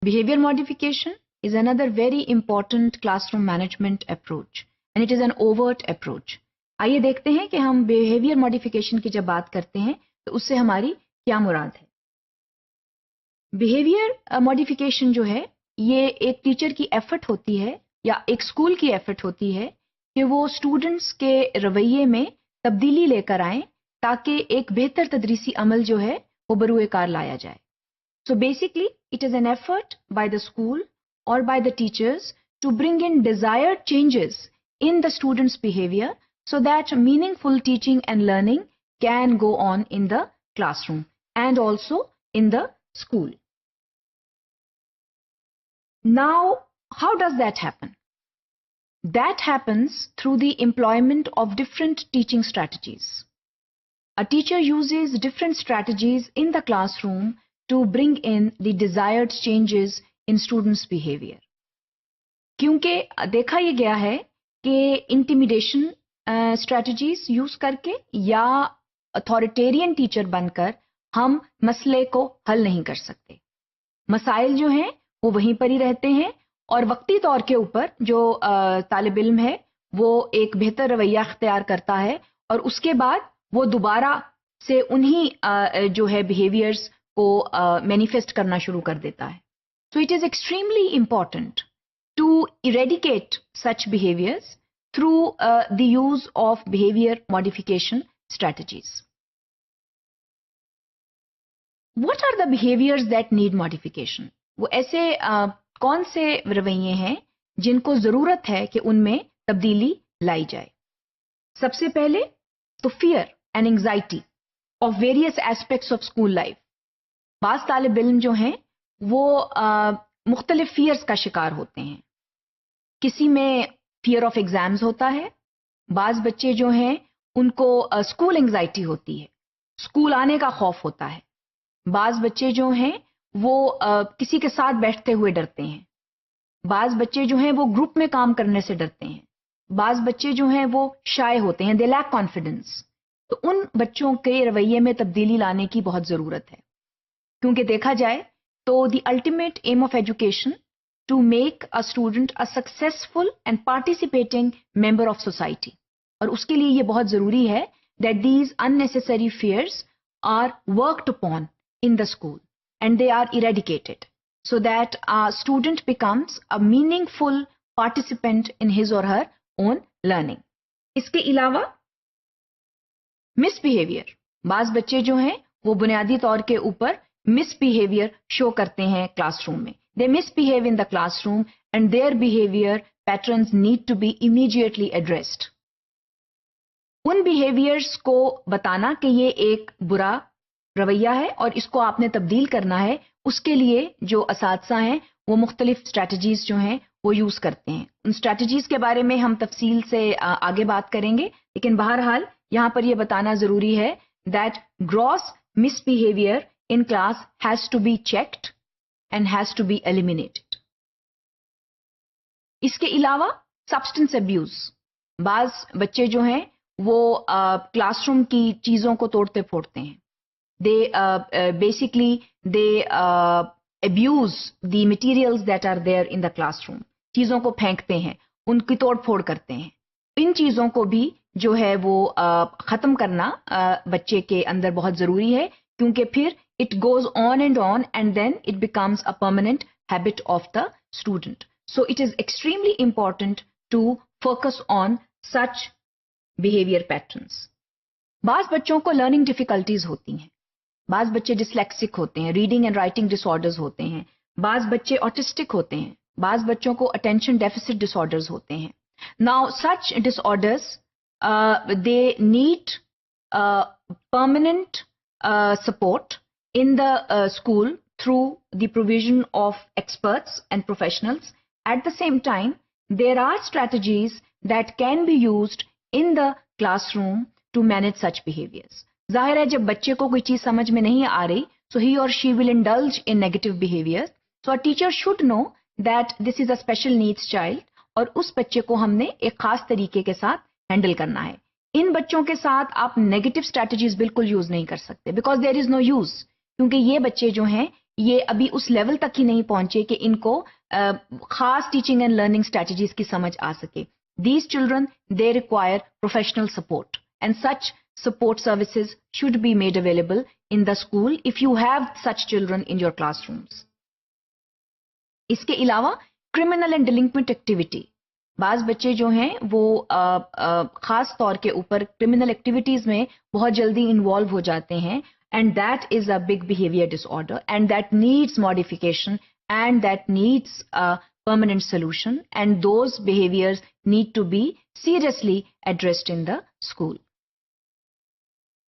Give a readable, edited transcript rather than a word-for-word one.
Behavior modification is another very important classroom management approach and it is an overt approach. आइए देखते हैं कि हम behavior modification की जब बात करते हैं तो उससे हमारी क्या मुराद है। Behavior modification जो है ये एक टीचर की एफर्ट होती है या एक स्कूल की एफर्ट होती है कि वो स्टूडेंट्स के रवैये में तब्दीली लेकर आएं ताकि एक बेहतर तदरीसी अमल जो है वो बरूए कार लाया जाए। So basically, it is an effort by the school or by the teachers to bring in desired changes in the students' behavior so that meaningful teaching and learning can go on in the classroom and also in the school. Now, how does that happen? That happens through the employment of different teaching strategies. A teacher uses different strategies in the classroom to bring in the desired changes in students' behavior. क्योंकि देखा ये गया है कि intimidation strategies use करके या authoritarian teacher बनकर हम मसले को हल नहीं कर सकते। मसाइल जो हैं वो वहीं पर ही रहते हैं और वक्ती तौर के ऊपर जो तालिब इल्म है वो एक बेहतर रवैया अख्तियार करता है और उसके बाद वो दोबारा से उन्हीं जो है बिहेवियर्स को मैनिफेस्ट करना शुरू कर देता है। So it is extremely important to eradicate such behaviors through the use of behavior modification strategies. What are the behaviors that need modification? वो ऐसे कौन से रवैये हैं जिनको जरूरत है कि उनमें तब्दीली लाई जाए। सबसे पहले तो fear and anxiety of various aspects of school life. बाज़ तालिब इल्म जो हैं वो मुख्तलिफ फियर्स का शिकार होते हैं। किसी में फियर ऑफ एग्जाम्स होता है, बाज़ बच्चे जो हैं उनको स्कूल एंजाइटी होती है, स्कूल आने का खौफ होता है। बाज़ बच्चे जो हैं वो किसी के साथ बैठते हुए डरते हैं, बाज़ बच्चे जो हैं वो ग्रुप में काम करने से डरते हैं, बाज़ बच्चे जो हैं वो शाय होते हैं, दे लैक कॉन्फिडेंस। तो उन बच्चों के रवैये में तब्दीली लाने की बहुत ज़रूरत है क्योंकि देखा जाए तो the ultimate aim of education to make a student a successful and participating member of society और उसके लिए ये बहुत जरूरी है that these unnecessary fears are worked upon in the school and they are eradicated so that a student becomes a meaningful participant in his और her own learning. इसके अलावा मिसबिहेवियर, बाज बच्चे जो हैं वो बुनियादी तौर के ऊपर misbehavior शो करते हैं क्लासरूम में। They misbehave in the classroom and their behavior patterns need to be immediately addressed. उन behaviors को बताना कि ये एक बुरा रवैया है और इसको आपने तब्दील करना है, उसके लिए जो असातिज़ा हैं वो मुख्तलिफ स्ट्रैटेजीज जो हैं वो यूज करते हैं। उन स्ट्रैटेजीज के बारे में हम तफसील से आगे बात करेंगे, लेकिन बहरहाल यहाँ पर ये बताना जरूरी है that gross misbehavior in class has to be checked and has to be eliminated. इसके अलावा substance abuse, बाज बच्चे जो हैं वो क्लासरूम की चीजों को तोड़ते फोड़ते हैं। Basically they abuse the materials that are there in the classroom. चीजों को फेंकते हैं, उनकी तोड़ फोड़ करते हैं। इन चीजों को भी जो है वो खत्म करना बच्चे के अंदर बहुत जरूरी है क्योंकि फिर it goes on and then it becomes a permanent habit of the student. So it is extremely important to focus on such behavior patterns. बाज़ बच्चों को learning difficulties होती हैं, बाज़ बच्चे dyslexic होते हैं, reading and writing disorders होते हैं, बाज़ बच्चे autistic होते हैं, बाज़ बच्चों को attention deficit disorders होते हैं. Now such disorders they need permanent support in the school through the provision of experts and professionals. At the same time, there are strategies that can be used in the classroom to manage such behaviors. जाहिर है जब बच्चे को कोई चीज समझ में नहीं आ रही, so he or she will indulge in negative behaviors. So a teacher should know that this is a special needs child और उस बच्चे को हमने एक खास तरीके के साथ हैंडल करना है. इन बच्चों के साथ आप नेगेटिव स्ट्रेटजीज बिल्कुल यूज नहीं कर सकते because there is no use, क्योंकि ये बच्चे जो हैं ये अभी उस लेवल तक ही नहीं पहुंचे कि इनको खास टीचिंग एंड लर्निंग स्ट्रेटजीज की समझ आ सके. These children, they require professional support, and such support services should be made available in the school if you have such children in your classrooms. इसके अलावा criminal and delinquent activity. बाज बच्चे जो हैं वो खास तौर के ऊपर क्रिमिनल एक्टिविटीज में बहुत जल्दी इन्वॉल्व हो जाते हैं, and that is a big behavior disorder, and that needs modification, and that needs a permanent solution, and those behaviors need to be seriously addressed in the school.